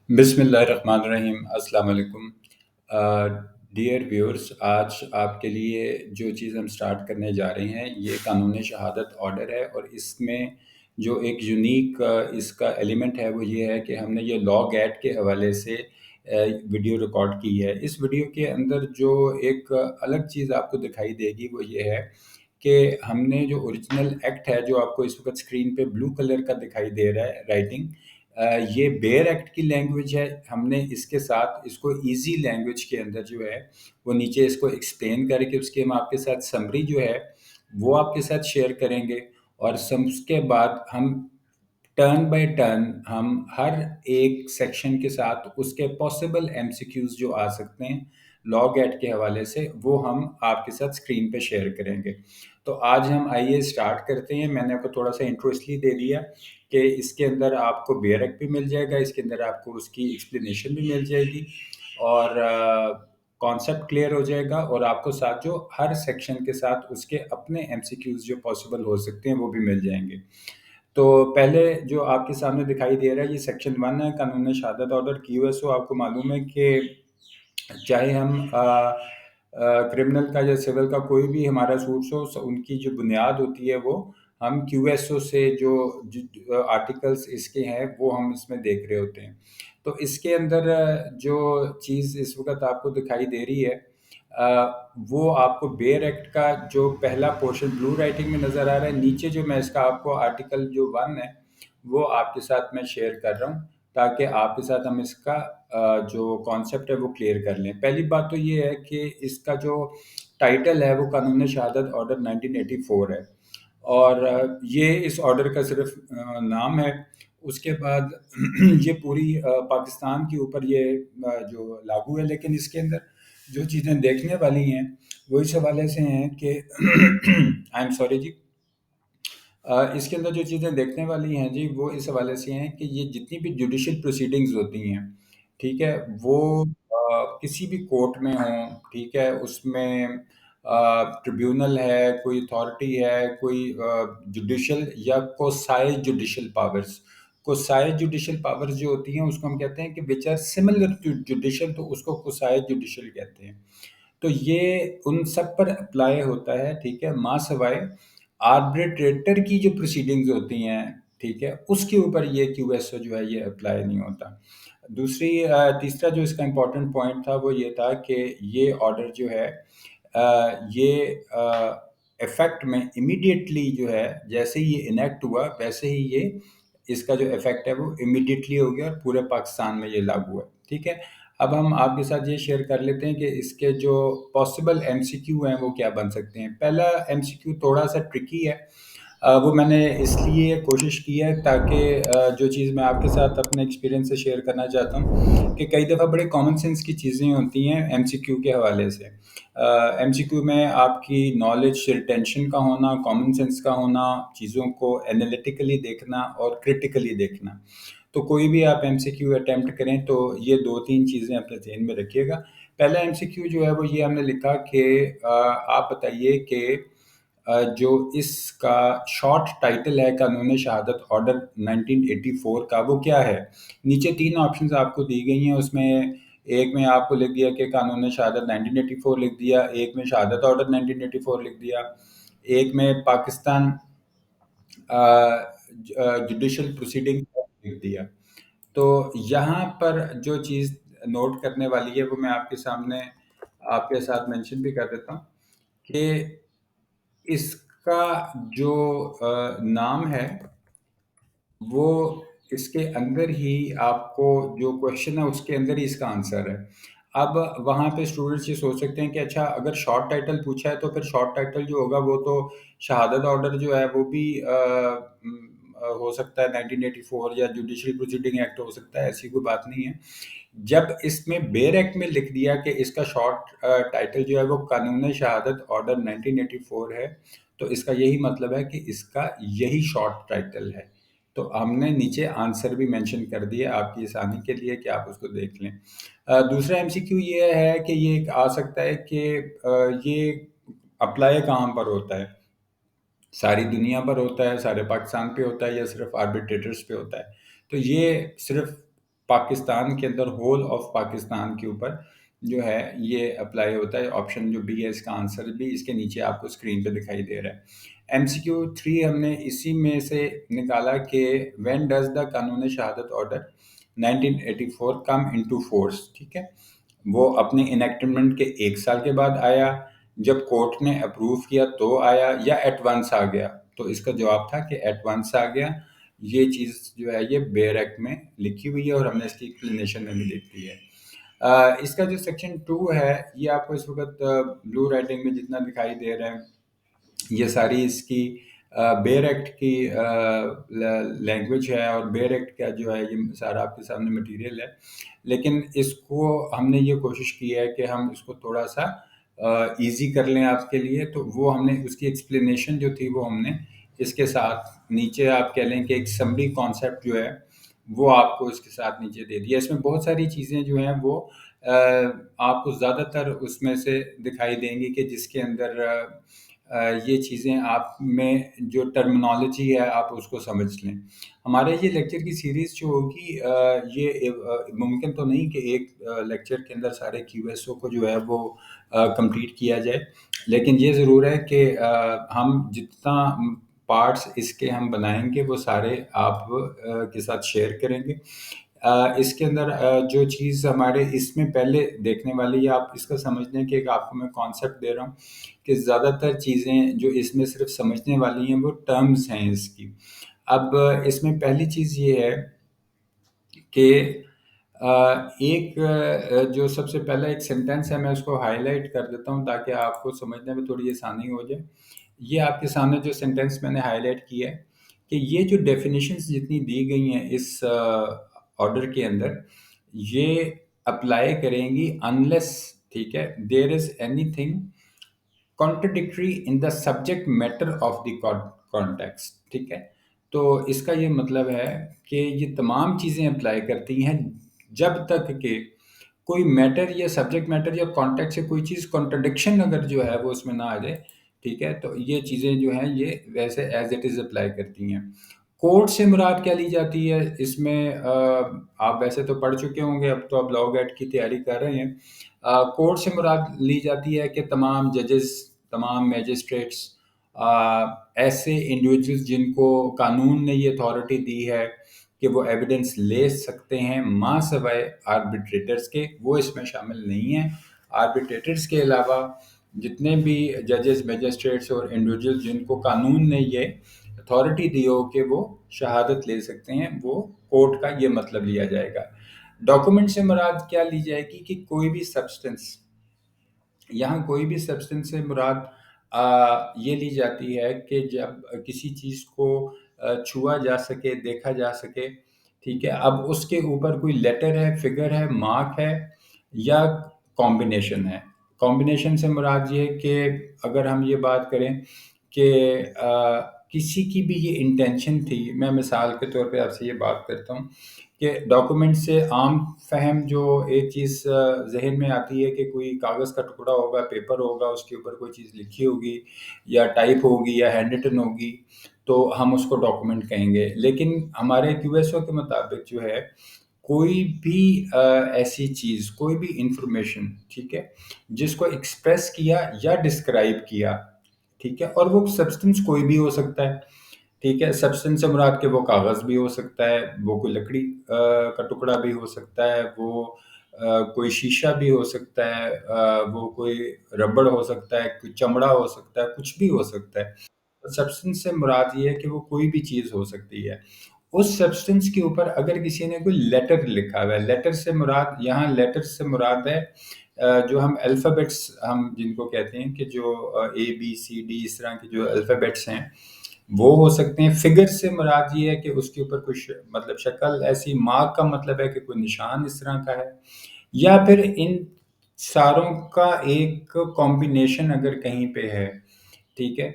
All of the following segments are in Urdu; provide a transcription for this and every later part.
بسم اللہ الرحمن الرحیم۔ السلام علیکم ڈیئر ویورز، آج آپ کے لیے جو چیز ہم سٹارٹ کرنے جا رہے ہیں یہ قانون شہادت آرڈر ہے، اور اس میں جو ایک یونیک اس کا ایلیمنٹ ہے وہ یہ ہے کہ ہم نے یہ لاگ ایٹ کے حوالے سے ویڈیو ریکارڈ کی ہے۔ اس ویڈیو کے اندر جو ایک الگ چیز آپ کو دکھائی دے گی وہ یہ ہے کہ ہم نے جو اوریجنل ایکٹ ہے جو آپ کو اس وقت اسکرین پہ بلو کلر کا دکھائی دے رہا ہے رائٹنگ، یہ بیئر ایکٹ کی لینگویج ہے۔ ہم نے اس کے ساتھ اس کو ایزی لینگویج کے اندر جو ہے وہ نیچے اس کو ایکسپلین کر کے اس کے ہم آپ کے ساتھ سمری جو ہے وہ آپ کے ساتھ شیئر کریں گے، اور اس کے بعد ہم ٹرن بائی ٹرن ہم ہر ایک سیکشن کے ساتھ اس کے پاسبل ایم سی کیوز جو آ سکتے ہیں لاگ ایٹ کے حوالے سے وہ ہم آپ کے ساتھ اسکرین پہ شیئر کریں گے۔ تو آج ہم آئیے اسٹارٹ کرتے ہیں۔ میں نے آپ کو تھوڑا سا انٹرو اس لیے دے دیا کہ اس کے اندر آپ کو بیئر ایکٹ بھی مل جائے گا، اس کے اندر آپ کو اس کی ایکسپلینیشن بھی مل جائے گی، اور کانسیپٹ کلیئر ہو جائے گا، اور آپ کو ساتھ جو ہر سیکشن کے ساتھ اس کے اپنے ایم سی کیوز جو پاسبل ہو سکتے ہیں وہ بھی مل جائیں گے۔ تو پہلے جو آپ کے سامنے دکھائی دے رہا ہے یہ سیکشن 1 ہے، قانون شہادت آرڈر کیو ایس او۔ آپ کو معلوم ہے کہ چاہے ہم کرمنل کا یا سول کا کوئی بھی ہمارا سوٹس ہو، ان کی جو بنیاد ہوتی ہے وہ ہم کیو ایس او سے جو آرٹیکلس اس کے ہیں وہ ہم اس میں دیکھ رہے ہوتے ہیں۔ تو اس کے اندر جو چیز اس وقت آپ کو دکھائی دے رہی ہے وہ آپ کو بیئر ایکٹ کا جو پہلا پورشن بلو رائٹنگ میں نظر آ رہا ہے۔ نیچے جو میں اس کا آپ کو آرٹیکل جو 1 ہے وہ آپ کے ساتھ میں شیئر کر رہا ہوں تاکہ آپ کے ساتھ ہم اس کا جو کانسیپٹ ہے وہ کلیئر کر لیں۔ پہلی بات تو یہ ہے کہ اس کا جو ٹائٹل ہے وہ قانون شہادت آرڈر 1984 ہے، اور یہ اس آرڈر کا صرف نام ہے۔ اس کے بعد یہ پوری پاکستان کے اوپر یہ جو لاگو ہے، لیکن اس کے اندر جو چیزیں دیکھنے والی ہیں وہ اس حوالے سے ہیں کہ آئی ایم سوری جی، اس کے اندر جو چیزیں دیکھنے والی ہیں جی وہ اس حوالے سے ہیں کہ یہ جتنی بھی جوڈیشل پروسیڈنگز ہوتی ہیں، ٹھیک ہے، وہ کسی بھی کورٹ میں ہوں، ٹھیک ہے، اس میں ٹریبیونل ہے، کوئی اتھارٹی ہے، کوئی جوڈیشل یا quasi judicial powers. Quasi judicial powers جو ہوتی ہیں اس کو ہم کہتے ہیں کہ which are similar to judicial, تو اس کو کوسائی جوڈیشل کہتے ہیں۔ تو یہ ان سب پر اپلائی ہوتا ہے، ٹھیک ہے، ماں سوائے آربیٹریٹر کی جو پروسیڈنگز ہوتی ہیں، ٹھیک ہے، اس کے اوپر یہ کیو ایس او جو ہے یہ اپلائی نہیں ہوتا۔ تیسرا جو اس کا امپورٹنٹ پوائنٹ تھا وہ یہ تھا کہ یہ آرڈر جو ہے یہ ایفیکٹ میں امیڈیٹلی جو ہے جیسے ہی یہ انیکٹ ہوا ویسے ہی یہ اس کا جو ایفیکٹ ہے وہ امیڈیٹلی ہو گیا اور پورے پاکستان میں یہ لاگو ہے، ٹھیک ہے۔ اب ہم آپ کے ساتھ یہ شیئر کر لیتے ہیں کہ اس کے جو پاسبل ایم سی کیو ہیں وہ کیا بن سکتے ہیں۔ پہلا ایم سی کیو تھوڑا سا ٹرکی ہے، وہ میں نے اس لیے کوشش کی ہے تاکہ جو چیز میں آپ کے ساتھ اپنے ایکسپیرینس سے شیئر کرنا چاہتا ہوں کہ کئی دفعہ بڑے کامن سینس کی چیزیں ہوتی ہیں ایم سی کیو کے حوالے سے۔ ایم سی کیو میں آپ کی نالج ریٹینشن کا ہونا، کامن سینس کا ہونا، چیزوں کو انالیٹیکلی دیکھنا اور کرٹیکلی دیکھنا۔ تو کوئی بھی آپ ایم سی کیو اٹیمپٹ کریں تو یہ 2-3 چیزیں اپنے ذہن میں رکھیے گا۔ پہلا ایم سی کیو جو ہے وہ یہ ہم نے لکھا کہ آپ بتائیے کہ جو اس کا شارٹ ٹائٹل ہے قانون شہادت آرڈر 1984 کا وہ کیا ہے۔ نیچے 3 آپشنز آپ کو دی گئی ہیں، اس میں ایک میں آپ کو لکھ دیا کہ قانون شہادت 1984 لکھ دیا، ایک میں شہادت آرڈر 1984 لکھ دیا، ایک میں پاکستان جوڈیشل پروسیڈنگ لکھ دیا۔ تو یہاں پر جو چیز نوٹ کرنے والی ہے وہ میں آپ کے سامنے آپ کے ساتھ مینشن بھی کر دیتا ہوں کہ اس کا جو نام ہے وہ اس کے اندر ہی آپ کو جو کوشچن ہے اس کے اندر ہی اس کا آنسر ہے۔ اب وہاں پہ اسٹوڈنٹس یہ سوچ سکتے ہیں کہ اچھا اگر شارٹ ٹائٹل پوچھا ہے تو پھر شارٹ ٹائٹل جو ہوگا وہ تو شہادت آرڈر جو ہے وہ بھی ہو سکتا ہے 1984 یا جوڈیشل پروسیڈنگ ایکٹ ہو سکتا ہے، ایسی کوئی بات نہیں ہے۔ جب اس میں بیئر ایکٹ میں لکھ دیا کہ اس کا شارٹ ٹائٹل جو ہے وہ قانون شہادت آرڈر 1984 ہے، تو اس کا یہی مطلب ہے کہ اس کا یہی شارٹ ٹائٹل ہے۔ تو ہم نے نیچے آنسر بھی مینشن کر دیا آپ کی آسانی کے لیے کہ آپ اس کو دیکھ لیں۔ دوسرا ایم سی کیو یہ ہے کہ یہ آ سکتا ہے کہ یہ اپلائی کہاں پر ہوتا ہے، ساری دنیا پر ہوتا ہے، سارے پاکستان پہ ہوتا ہے یا صرف آربیٹریٹرز پہ ہوتا ہے۔ تو یہ صرف پاکستان کے اندر ہول آف پاکستان کے اوپر جو ہے یہ اپلائی ہوتا ہے. آپشن جو بی ہے اس کا آنسر بھی اس کے نیچے آپ کو اسکرین پہ دکھائی دے رہا ہے. MCQ 3 ہم نے اسی میں سے نکالا کہ وین ڈز دا قانون شہادت آرڈر 1984 کم انٹو فورس. ٹھیک ہے، وہ اپنے انیکٹمنٹ کے 1 سال کے بعد آیا، جب کورٹ نے اپروو کیا تو آیا، یا ایٹ ونس آ گیا؟ تو اس کا جواب تھا کہ ایٹ ونس آ گیا. یہ چیز جو ہے یہ بیئر ایکٹ میں لکھی ہوئی ہے اور ہم نے اس کی ایکسپلینیشن میں بھی لکھی ہے. اس کا جو سیکشن 2 ہے یہ آپ کو اس وقت بلو رائٹنگ میں جتنا دکھائی دے رہا ہے یہ ساری اس کی بیئر ایکٹ کی لینگویج ہے، اور بیئر ایکٹ کا جو ہے یہ سارا آپ کے سامنے مٹیریل ہے. لیکن اس کو ہم نے یہ کوشش کی ہے کہ ہم اس کو تھوڑا سا ایزی کر لیں آپ کے لیے، تو وہ ہم نے اس کی ایکسپلینیشن جو تھی وہ ہم نے اس کے ساتھ نیچے آپ کہہ لیں کہ ایک سمری کانسیپٹ جو ہے وہ آپ کو اس کے ساتھ نیچے دے دیا. اس میں بہت ساری چیزیں جو ہیں وہ آپ کو زیادہ تر اس میں سے دکھائی دیں گی کہ جس کے اندر یہ چیزیں آپ میں جو ٹرمنالوجی ہے آپ اس کو سمجھ لیں. ہمارے یہ لیکچر کی سیریز جو ہوگی یہ ممکن تو نہیں کہ ایک لیکچر کے اندر سارے QSO کو جو ہے وہ کمپلیٹ کیا جائے، لیکن یہ ضرور ہے کہ ہم جتنا پارٹس اس کے ہم بنائیں گے وہ سارے آپ کے ساتھ شیئر کریں گے. اس کے اندر جو چیز ہمارے اس میں پہلے دیکھنے والی ہے، آپ اس کا سمجھ لیں کہ ایک آپ کو میں کانسیپٹ دے رہا ہوں کہ زیادہ تر چیزیں جو اس میں صرف سمجھنے والی ہیں وہ ٹرمز ہیں اس کی. اب اس میں پہلی چیز یہ ہے کہ ایک جو سب سے پہلا ایک سینٹینس ہے میں اس کو ہائی لائٹ کر دیتا ہوں تاکہ آپ کو سمجھنے میں تھوڑی آسانی ہو جائے. یہ آپ کے سامنے جو سینٹینس میں نے ہائی لائٹ کیا ہے کہ یہ جو ڈیفینیشنز جتنی دی گئی ہیں اس آرڈر کے اندر یہ اپلائی کریں گی انلیس، ٹھیک ہے، there is anything contradictory in the subject matter of the context. ٹھیک ہے، تو اس کا یہ مطلب ہے کہ یہ تمام چیزیں اپلائی کرتی ہیں جب تک کہ کوئی میٹر یا سبجیکٹ میٹر یا کانٹیکٹ سے کوئی چیز کنٹرڈکشن اگر جو ہے وہ اس میں نہ آ جائے. ٹھیک ہے، تو یہ چیزیں جو ہیں یہ ویسے ایز اٹ از اپلائی کرتی ہیں. کورٹ سے مراد کیا لی جاتی ہے اس میں آپ ویسے تو پڑھ چکے ہوں گے، اب تو آپ لاء گیٹ کی تیاری کر رہے ہیں. کورٹ سے مراد لی جاتی ہے کہ تمام ججز، تمام میجسٹریٹس، ایسے انڈیویجولز جن کو قانون نے یہ اتھارٹی دی ہے کہ وہ ایویڈنس لے سکتے ہیں ماں سوائے آربیٹریٹرز کے، وہ اس میں شامل نہیں ہیں. آربیٹریٹرز کے علاوہ جتنے بھی ججز، میجسٹریٹس اور انڈیویجولز جن کو قانون نے یہ اتھارٹی دی ہو کہ وہ شہادت لے سکتے ہیں، وہ کورٹ کا یہ مطلب لیا جائے گا. ڈاکومنٹ سے مراد کیا لی جائے گی کہ کوئی بھی سبسٹنس، یہاں کوئی بھی سبسٹنس سے مراد یہ لی جاتی ہے کہ جب کسی چیز کو چھوا جا سکے، دیکھا جا سکے. ٹھیک ہے، اب اس کے اوپر کوئی لیٹر ہے، فگر ہے، مارک ہے یا کمبینیشن ہے. کمبینیشن سے مراد یہ کہ اگر ہم یہ بات کریں کہ کسی کی بھی یہ انٹینشن تھی، میں مثال کے طور پہ آپ سے یہ بات کرتا ہوں کہ ڈاکومنٹ سے عام فہم جو ایک چیز ذہن میں آتی ہے کہ کوئی کاغذ کا ٹکڑا ہوگا، پیپر ہوگا، اس کے اوپر کوئی چیز لکھی ہوگی یا ٹائپ ہوگی یا ہینڈ ریٹن ہوگی تو ہم اس کو ڈاکومنٹ کہیں گے. لیکن ہمارے QSO کے مطابق جو ہے کوئی بھی ایسی چیز، کوئی بھی انفارمیشن، ٹھیک ہے، جس کو ایکسپریس کیا یا ڈسکرائب کیا، ٹھیک ہے، اور وہ سبسٹنس کوئی بھی ہو سکتا ہے. ٹھیک ہے، سبسٹنس سے مراد کہ وہ کاغذ بھی ہو سکتا ہے، وہ کوئی لکڑی کا ٹکڑا بھی ہو سکتا ہے، وہ کوئی شیشہ بھی ہو سکتا ہے، وہ کوئی ربڑ ہو سکتا ہے، کوئی چمڑا ہو سکتا ہے، کچھ بھی ہو سکتا ہے. سبسٹنس سے مراد یہ ہے کہ وہ کوئی بھی چیز ہو سکتی ہے. اس سبسٹنس کے اوپر اگر کسی نے کوئی لیٹر لکھا ہوا ہے، لیٹر سے مراد، یہاں لیٹر سے مراد ہے جو ہم الفابیٹس ہم جن کو کہتے ہیں کہ جو ABCD اس طرح کے جو الفابیٹس ہیں وہ ہو سکتے ہیں. فگر سے مراد یہ ہے کہ اس کے اوپر کوئی مطلب شکل ایسی، مارک کا مطلب ہے کہ کوئی نشان اس طرح کا ہے، یا پھر ان ساروں کا ایک کمبینیشن اگر کہیں پہ ہے. ٹھیک ہے،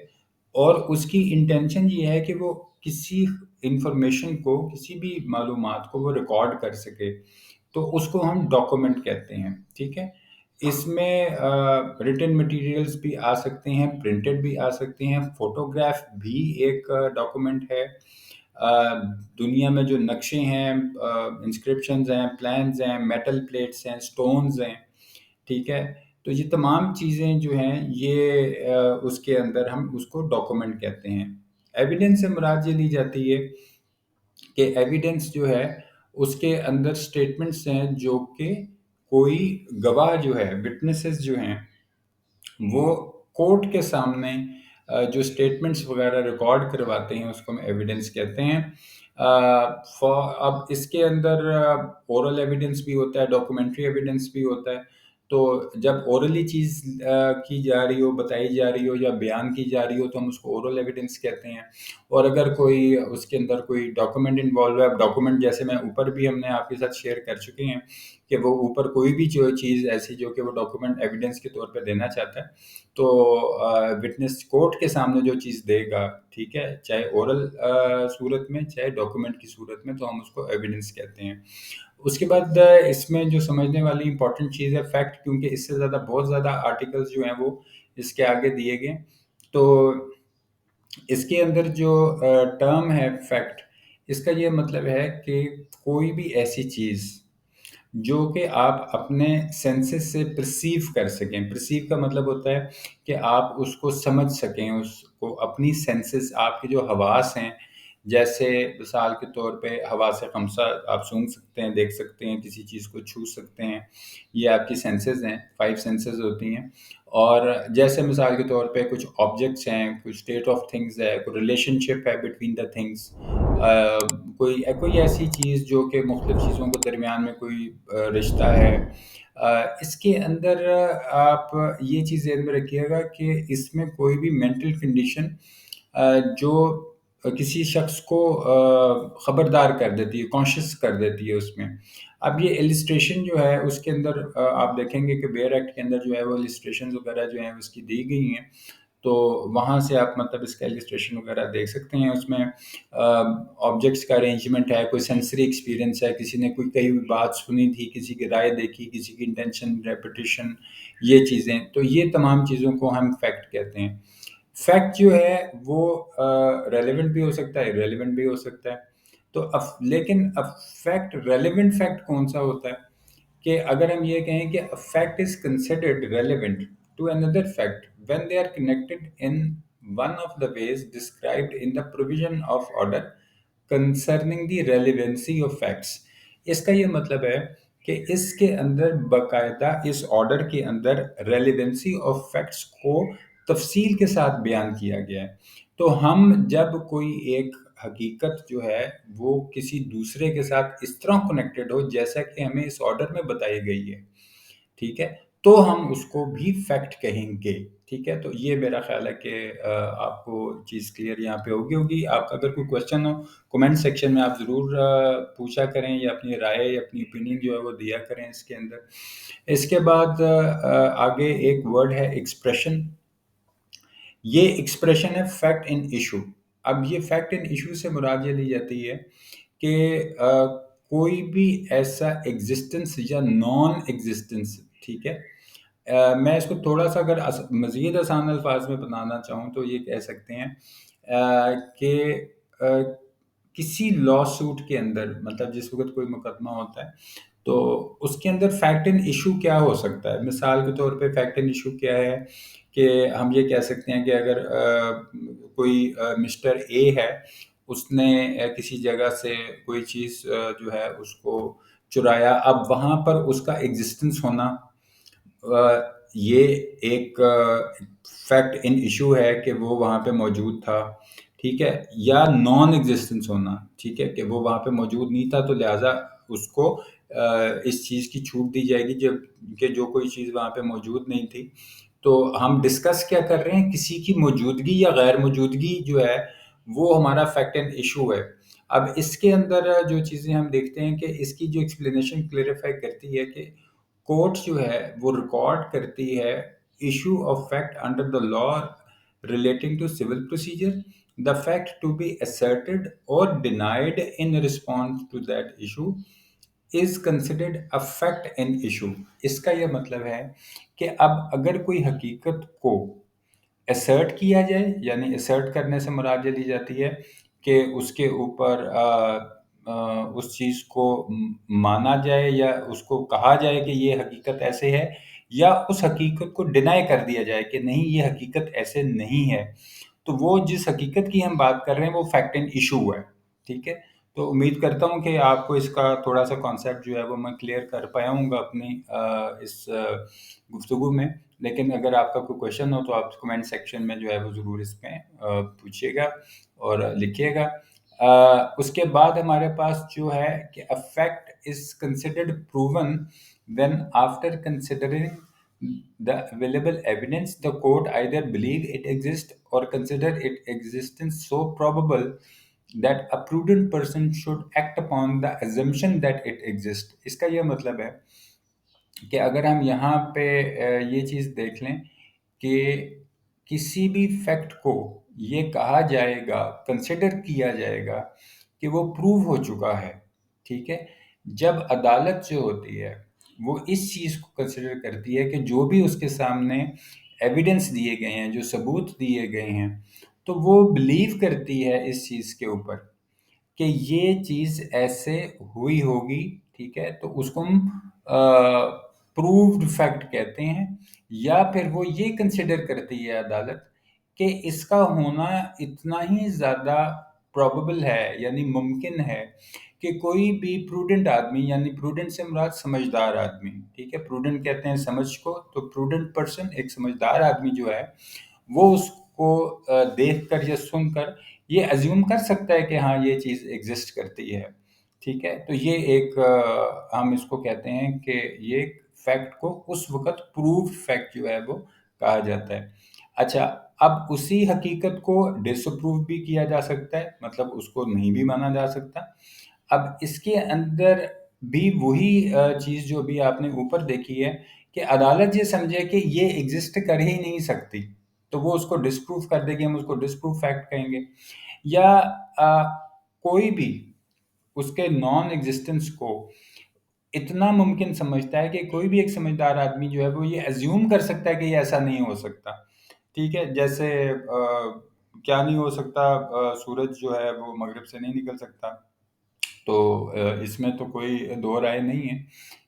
اور اس کی انٹینشن یہ ہے کہ وہ کسی انفارمیشن کو، کسی بھی معلومات کو وہ ریکارڈ کر سکے، تو اس کو ہم ڈاکومنٹ کہتے ہیں. ٹھیک ہے، اس میں ریٹن مٹیریلز بھی آ سکتے ہیں، پرنٹڈ بھی آ سکتے ہیں، فوٹوگراف بھی ایک ڈاکومنٹ ہے. دنیا میں جو نقشے ہیں، انسکرپشنز ہیں، پلانز ہیں، میٹل پلیٹس ہیں، سٹونز ہیں، ٹھیک ہے، تو یہ تمام چیزیں جو ہیں یہ اس کے اندر ہم اس کو ڈاکومنٹ کہتے ہیں۔ ایویڈنس سے مراد یہ لی جاتی ہے کہ ایویڈنس جو ہے اس کے اندر سٹیٹمنٹس ہیں جو کہ کوئی گواہ جو ہے، وٹنسز جو ہیں، وہ کورٹ کے سامنے جو سٹیٹمنٹس وغیرہ ریکارڈ کرواتے ہیں اس کو ہم ایویڈنس کہتے ہیں۔ اب اس کے اندر اورل ایویڈنس بھی ہوتا ہے، ڈاکومنٹری ایویڈنس بھی ہوتا ہے۔ تو جب اورلی چیز کی جا رہی ہو، بتائی جا رہی ہو یا بیان کی جا رہی ہو تو ہم اس کو اورل ایویڈنس کہتے ہیں۔ اور اگر کوئی اس کے اندر کوئی ڈاکومنٹ انوالو ہے، ڈاکومنٹ جیسے میں اوپر بھی ہم نے آپ کے ساتھ شیئر کر چکے ہیں کہ وہ اوپر کوئی بھی جو چیز ایسی جو کہ وہ ڈاکومنٹ ایویڈنس کے طور پہ دینا چاہتا ہے تو وٹنس کورٹ کے سامنے جو چیز دے گا، ٹھیک ہے، چاہے اورل صورت میں چاہے ڈاکومنٹ کی صورت میں، تو ہم اس کو ایویڈنس کہتے ہیں۔ اس کے بعد اس میں جو سمجھنے والی امپورٹنٹ چیز ہے فیکٹ، کیونکہ اس سے زیادہ بہت زیادہ آرٹیکلز جو ہیں وہ اس کے آگے دیے گئے، تو اس کے اندر جو ٹرم ہے فیکٹ، اس کا یہ مطلب ہے کہ کوئی بھی ایسی چیز جو کہ آپ اپنے سینسز سے پرسیو کر سکیں۔ پرسیو کا مطلب ہوتا ہے کہ آپ اس کو سمجھ سکیں، اس کو اپنی سینسز، آپ کے جو حواس ہیں، جیسے مثال کے طور پہ حواس خمسہ، آپ سونگھ سکتے ہیں، دیکھ سکتے ہیں، کسی چیز کو چھو سکتے ہیں، یہ آپ کی سینسز ہیں، 5 سینسز ہوتی ہیں۔ اور جیسے مثال کے طور پہ کچھ آبجیکٹس ہیں، کچھ اسٹیٹ آف تھنگز ہے، کوئی ریلیشن شپ ہے بٹوین دا تھنگس، کوئی ایسی چیز جو کہ مختلف چیزوں کے درمیان میں کوئی رشتہ ہے۔ اس کے اندر آپ یہ چیز ذہن میں رکھیے گا کہ اس میں کوئی بھی مینٹل کنڈیشن جو کسی شخص کو خبردار کر دیتی ہے، کانشیس کر دیتی ہے اس میں۔ اب یہ السٹریشن جو ہے اس کے اندر آپ دیکھیں گے کہ بیئر ایکٹ کے اندر جو ہے وہ السٹریشن وغیرہ جو ہیں اس کی دی گئی ہیں، تو وہاں سے آپ مطلب اس کا السٹریشن وغیرہ دیکھ سکتے ہیں۔ اس میں آبجیکٹس کا ارینجمنٹ ہے، کوئی سینسری ایکسپیرینس ہے، کسی نے کوئی کئی بات سنی تھی، کسی کی رائے دیکھی، کسی کی انٹینشن، ریپیٹیشن، یہ چیزیں، تو یہ تمام چیزوں کو ہم فیکٹ کہتے ہیں۔ فیکٹ جو ہے وہ ریلیونٹ بھی ہو سکتا ہے، ریلیونٹ بھی ہو سکتا ہے، تو لیکن فیکٹ، ریلیونٹ فیکٹ کون سا ہوتا ہے کہ اگر ہم یہ کہیں کہ a fact is considered relevant to another fact when they are connected in one of the ways described in the provision of order concerning the relevancy of facts۔ اس کا یہ مطلب ہے کہ اس کے اندر باقاعدہ اس آرڈر کے اندر ریلیونسی آف فیکٹس کو تفصیل کے ساتھ بیان کیا گیا ہے۔ تو ہم جب کوئی ایک حقیقت جو ہے وہ کسی دوسرے کے ساتھ اس طرح کنیکٹڈ ہو جیسا کہ ہمیں اس آرڈر میں بتائی گئی ہے، ٹھیک ہے، تو ہم اس کو بھی فیکٹ کہیں گے، ٹھیک ہے۔ تو یہ میرا خیال ہے کہ آپ کو چیز کلیئر یہاں پہ ہوگی۔ آپ کا اگر کوئی کوشچن ہو کومنٹ سیکشن میں آپ ضرور پوچھا کریں، یا اپنی رائے یا اپنی اوپینین جو ہے وہ دیا کریں اس کے اندر۔ اس کے بعد آگے ایک ورڈ ہے ایکسپریشن۔ یہ ایکسپریشن ہے فیکٹ ان ایشو۔ اب یہ فیکٹ ان ایشو سے مراد یہ لی جاتی ہے کہ کوئی بھی ایسا ایگزسٹنس یا نان ایگزسٹنس، ٹھیک ہے، میں اس کو تھوڑا سا اگر مزید آسان الفاظ میں بتانا چاہوں تو یہ کہہ سکتے ہیں کہ کسی لا سوٹ کے اندر، مطلب جس وقت کوئی مقدمہ ہوتا ہے تو اس کے اندر فیکٹ ان ایشو کیا ہو سکتا ہے۔ مثال کے طور پہ فیکٹ ان ایشو کیا ہے کہ ہم یہ کہہ سکتے ہیں کہ اگر کوئی مسٹر اے ہے، اس نے کسی جگہ سے کوئی چیز جو ہے اس کو چرایا، اب وہاں پر اس کا ایگزسٹنس ہونا یہ ایک فیکٹ ان ایشو ہے کہ وہ وہاں پہ موجود تھا، ٹھیک ہے، یا نان ایگزسٹنس ہونا، ٹھیک ہے، کہ وہ وہاں پہ موجود نہیں تھا تو لہٰذا اس کو اس چیز کی چھوٹ دی جائے گی جب کہ جو کوئی چیز وہاں پہ موجود نہیں تھی۔ تو ہم ڈسکس کیا کر رہے ہیں، کسی کی موجودگی یا غیر موجودگی جو ہے وہ ہمارا فیکٹ اینڈ ایشو ہے۔ اب اس کے اندر جو چیزیں ہم دیکھتے ہیں کہ اس کی جو ایکسپلینیشن کلیریفائی کرتی ہے کہ کورٹ جو ہے وہ ریکارڈ کرتی ہے issue of fact under the law relating to civil procedure, the fact to be asserted اور denied in response to that issue is considered a fact in issue۔ اس کا یہ مطلب ہے کہ اب اگر کوئی حقیقت کو اسرٹ کیا جائے، یعنی اسرٹ کرنے سے مراد یہ لی جاتی ہے کہ اس کے اوپر اس چیز کو مانا جائے یا اس کو کہا جائے کہ یہ حقیقت ایسے ہے، یا اس حقیقت کو ڈینائی کر دیا جائے کہ نہیں یہ حقیقت ایسے نہیں ہے۔ تو وہ جس حقیقت کی ہم بات کر رہے ہیں وہ فیکٹ اینڈ ایشو ہے، ٹھیک ہے۔ تو امید کرتا ہوں کہ آپ کو اس کا تھوڑا سا کانسیپٹ جو ہے وہ میں کلیئر کر پایا ہوں گا اپنی اس گفتگو میں۔ لیکن اگر آپ کا کوئی کویشچن ہو تو آپ کمنٹ سیکشن میں جو ہے وہ ضرور اس میں پوچھیے گا اور لکھیے گا۔ اس کے بعد ہمارے پاس جو ہے کہ a fact is considered proven when after considering the available evidence the court either believe it exists or consider its existence so probable that a prudent person should act upon the assumption that it exists۔ اس کا یہ مطلب ہے کہ اگر ہم یہاں پہ یہ چیز دیکھ لیں کہ کسی بھی فیکٹ کو یہ کہا جائے گا، کنسیڈر کیا جائے گا کہ وہ پروو ہو چکا ہے، ٹھیک ہے۔ جب عدالت جو ہوتی ہے وہ اس چیز کو کنسیڈر کرتی ہے کہ جو بھی اس کے سامنے ایویڈنس دیے گئے ہیں، جو ثبوت دیے گئے ہیں، تو وہ بلیو کرتی ہے اس چیز کے اوپر کہ یہ چیز ایسے ہوئی ہوگی، ٹھیک ہے۔ تو اس کو ہم پرووڈ فیکٹ کہتے ہیں۔ یا پھر وہ یہ کنسیڈر کرتی ہے عدالت کہ اس کا ہونا اتنا ہی زیادہ پروبیبل ہے، یعنی ممکن ہے کہ کوئی بھی پروڈنٹ آدمی، یعنی پروڈنٹ سے مراد سمجھدار آدمی، ٹھیک ہے، پروڈنٹ کہتے ہیں سمجھ کو، تو پروڈنٹ پرسن ایک سمجھدار آدمی جو ہے وہ اس کو دیکھ کر یا سن کر یہ ازیوم کر سکتا ہے کہ ہاں یہ چیز ایگزسٹ کرتی ہے، ٹھیک ہے۔ تو یہ ایک ہم اس کو کہتے ہیں کہ یہ فیکٹ کو اس وقت پروف فیکٹ جو ہے وہ کہا جاتا ہے۔ اچھا، اب اسی حقیقت کو ڈس اپروو بھی کیا جا سکتا ہے، مطلب اس کو نہیں بھی مانا جا سکتا۔ اب اس کے اندر بھی وہی چیز جو بھی آپ نے اوپر دیکھی ہے کہ عدالت یہ سمجھے کہ یہ ایگزسٹ کر ہی نہیں سکتی تو وہ اس کو ڈسپروف کر دے گی، ہم اس کو ڈسپروف فیکٹ کہیں گے۔ یا کوئی بھی اس کے نان ایگزسٹنس کو اتنا ممکن سمجھتا ہے کہ کوئی بھی ایک سمجھدار آدمی جو ہے وہ یہ ازیوم کر سکتا ہے کہ یہ ایسا نہیں ہو سکتا، ٹھیک ہے۔ جیسے کیا نہیں ہو سکتا، سورج جو ہے وہ مغرب سے نہیں نکل سکتا، تو اس میں تو کوئی دو رائے نہیں ہے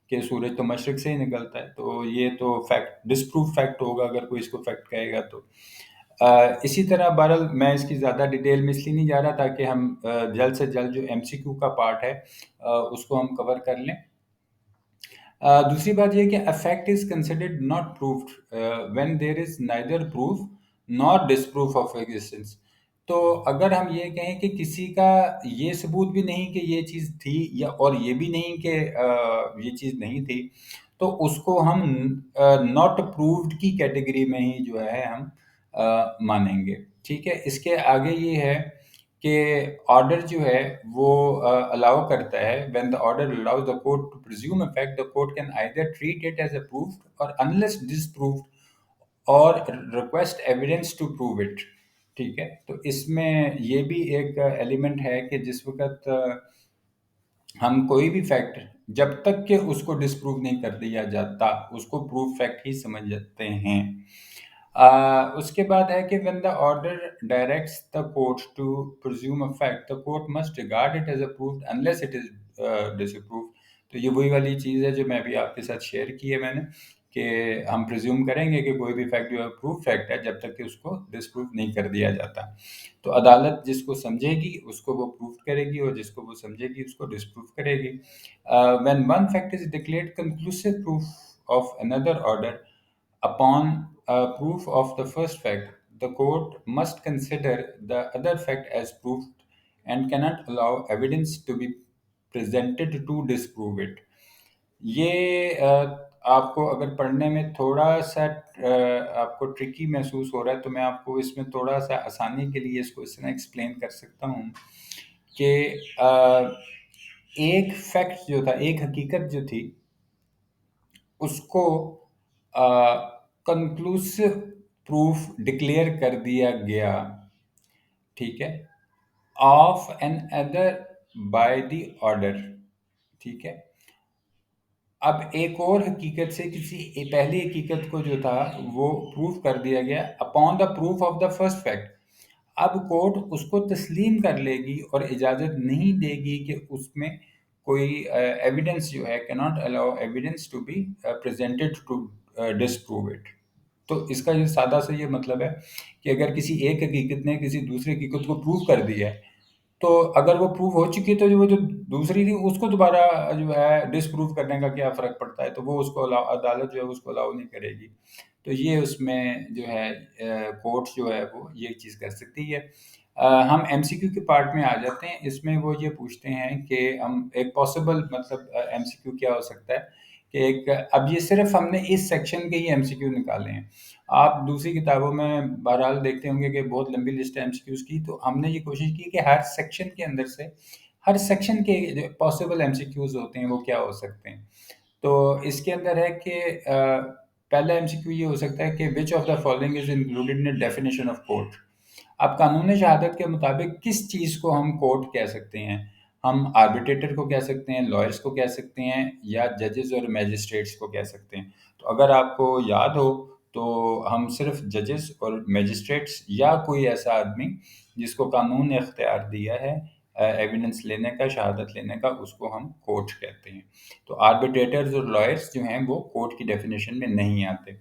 کہ سورج تو مشرق سے ہی نکلتا ہے، تو یہ تو فیکٹ ڈسپروف فیکٹ ہوگا اگر کوئی اس کو فیکٹ کہے گا تو۔ اسی طرح بہرحال میں اس کی زیادہ ڈیٹیل میں اس لیے نہیں جا رہا تاکہ ہم جلد سے جلد جو ایم سی کیو کا پارٹ ہے اس کو ہم کور کر لیں۔ دوسری بات یہ کہ a fact is considered not proved when there is neither proof nor disproof of existence۔ تو اگر ہم یہ کہیں کہ کسی کا یہ ثبوت بھی نہیں کہ یہ چیز تھی، یا اور یہ بھی نہیں کہ یہ چیز نہیں تھی، تو اس کو ہم not proved کی کیٹیگری میں ہی جو ہے ہم مانیں گے، ٹھیک ہے۔ اس کے آگے یہ ہے کہ آرڈر جو ہے وہ الاؤ کرتا ہے when the order allows the court to presume a fact the court can either treat it as a proved or unless disproved or request evidence to prove it، ٹھیک ہے۔ تو اس میں یہ بھی ایک ایلیمنٹ ہے کہ جس وقت ہم کوئی بھی فیکٹ جب تک کہ اس کو ڈسپروو نہیں کر دیا جاتا اس کو پروف فیکٹ ہی سمجھ جاتے ہیں۔ اس کے بعد ہے کہ when the order directs the court to presume a fact the court must regard it as a proved unless it is disapproved۔ تو یہ وہی والی چیز ہے جو میں بھی آپ کے ساتھ شیئر کی ہے میں نے، کہ ہم پریزیوم کریں گے کہ کوئی بھی فیکٹ جو ہے پروف فیکٹ ہے جب تک کہ اس کو ڈسپروو نہیں کر دیا جاتا۔ تو عدالت جس کو سمجھے گی اس کو وہ پروف کرے گی اور جس کو وہ سمجھے گی اس کو ڈسپروف کرے گی۔ when one fact is declared conclusive proof of another order upon proof of the first fact the court must consider the other fact as proved and cannot allow evidence to be presented to disprove it۔ یہ آپ کو اگر پڑھنے میں تھوڑا سا آپ کو ٹرکی محسوس ہو رہا ہے تو میں آپ کو اس میں تھوڑا سا آسانی کے لیے اس کو اس طرح ایکسپلین کر سکتا ہوں کہ ایک فیکٹ جو تھا، ایک حقیقت جو تھی، اس کو کنکلوسیو پروف ڈکلیئر کر دیا گیا، ٹھیک ہے، of an order by the order, ٹھیک ہے۔ اب ایک اور حقیقت سے کسی پہلی حقیقت کو جو تھا وہ پروف کر دیا گیا upon the proof of the first fact. اب کورٹ اس کو تسلیم کر لے گی اور اجازت نہیں دے گی کہ اس میں کوئی ایویڈنس جو ہے cannot allow evidence to be presented to disprove it. تو اس کا یہ سادہ سا یہ مطلب ہے کہ اگر کسی ایک حقیقت نے کسی دوسری حقیقت کو پروو کر دیا ہے، تو اگر وہ پروو ہو چکی تو وہ جو دوسری تھی اس کو دوبارہ جو ہے ڈس پروو کرنے کا کیا فرق پڑتا ہے، تو وہ اس کو عدالت جو ہے اس کو الاؤ نہیں کرے گی. تو یہ اس میں جو ہے کورٹ جو ہے وہ یہ چیز کر سکتی ہے. ہم ایم سی کیو کے پارٹ میں آ جاتے ہیں. اس میں وہ یہ پوچھتے ہیں کہ ہم ایک پاسبل مطلب ایم سی کیو کیا ہو سکتا ہے کہ ایک، اب یہ صرف ہم نے اس سیکشن کے ہی ایم سی کیو نکالے ہیں. آپ دوسری کتابوں میں بہرحال دیکھتے ہوں گے کہ بہت لمبی لسٹ ہے ایم سی کیوز کی، تو ہم نے یہ کوشش کی کہ ہر سیکشن کے اندر سے ہر سیکشن کے جو پاسبل ایم سی کیوز ہوتے ہیں وہ کیا ہو سکتے ہیں. تو اس کے اندر ہے کہ پہلا ایم سی کیو یہ ہو سکتا ہے کہ which of the following is included in definition of court. اب قانون شہادت کے مطابق کس چیز کو ہم کورٹ کہہ سکتے ہیں؟ ہم آربیٹریٹر کو کہہ سکتے ہیں، لائرس کو کہہ سکتے ہیں، یا ججز اور میجسٹریٹس کو کہہ سکتے ہیں. تو اگر آپ کو یاد ہو تو ہم صرف ججز اور میجسٹریٹس یا کوئی ایسا آدمی جس کو قانون نے اختیار دیا ہے ایویڈنس لینے کا، شہادت لینے کا، اس کو ہم کورٹ کہتے ہیں. تو آربیٹریٹرز اور لائرس جو ہیں وہ کورٹ کی ڈیفینیشن میں نہیں آتے.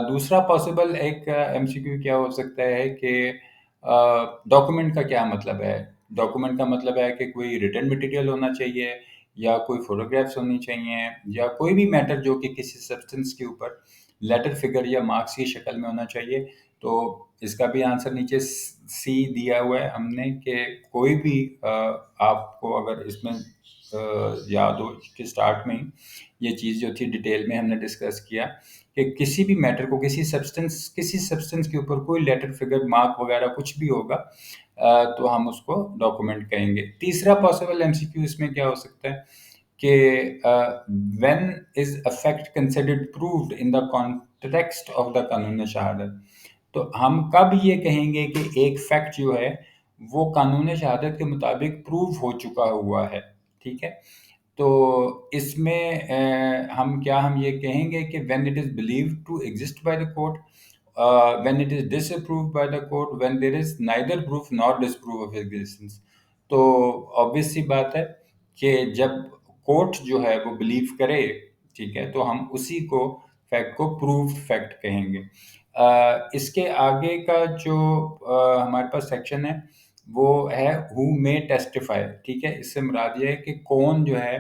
دوسرا پاسبل ایک ایم سی کیو کیا ہو سکتا ہے کہ ڈاکومنٹ کا کیا مطلب ہے. ڈاکومنٹ کا مطلب ہے کہ کوئی ریٹن مٹیریل ہونا چاہیے، یا کوئی فوٹوگرافس ہونی چاہیے، یا کوئی بھی میٹر جو کہ کسی سبسٹنس کے اوپر لیٹر فگر یا مارکس کی شکل میں ہونا چاہیے. تو اس کا بھی آنسر نیچے سی دیا ہوا ہے ہم نے کہ کوئی بھی آپ کو اگر اس میں یاد ہو کہ سٹارٹ میں ہی یہ چیز جو تھی ڈیٹیل میں ہم نے ڈسکس کیا کہ کسی بھی میٹر کو کسی سبسٹنس کے اوپر کوئی لیٹر فگر مارک وغیرہ کچھ بھی ہوگا تو ہم اس کو ڈاکومنٹ کہیں گے. تیسرا پاسبل ایم سی کیو اس میں کیا ہو سکتا ہے کہ when is a fact considered proved in the context of the قانون شہادت. تو ہم کب یہ کہیں گے کہ ایک فیکٹ جو ہے وہ قانون شہادت کے مطابق پروو ہو چکا ہوا ہے. ٹھیک ہے، تو اس میں ہم یہ کہیں گے کہ when it is believed to exist by the court, when it is disapproved by the court, when there is neither proof nor disproof of existence. تو obvious سی بات ہے کہ جب کورٹ جو ہے وہ بلیو کرے، ٹھیک ہے، تو ہم اسی کو فیکٹ کو پرووڈ فیکٹ کہیں گے. اس کے آگے کا جو ہمارے پاس سیکشن ہے وہ ہے who may testify. ٹھیک ہے، اس سے مراد یہ ہے کہ کون جو ہے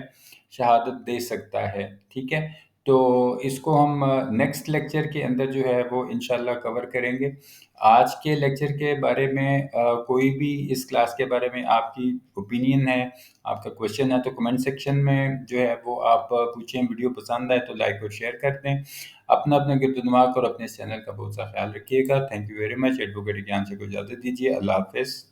شہادت دے سکتا ہے. ٹھیک ہے، تو اس کو ہم نیکسٹ لیکچر کے اندر جو ہے وہ انشاءاللہ کور کریں گے. آج کے لیکچر کے بارے میں کوئی بھی اس کلاس کے بارے میں آپ کی اوپینین ہے، آپ کا کویشچن ہے، تو کمنٹ سیکشن میں جو ہے وہ آپ پوچھیں. ویڈیو پسند آئے تو لائک اور شیئر کر دیں. اپنا گرد و دماغ اور اپنے اس چینل کا بہت سا خیال رکھیے گا. Thank you very much. Advocate Gyan سے کو اجازت دیجیے. اللہ حافظ.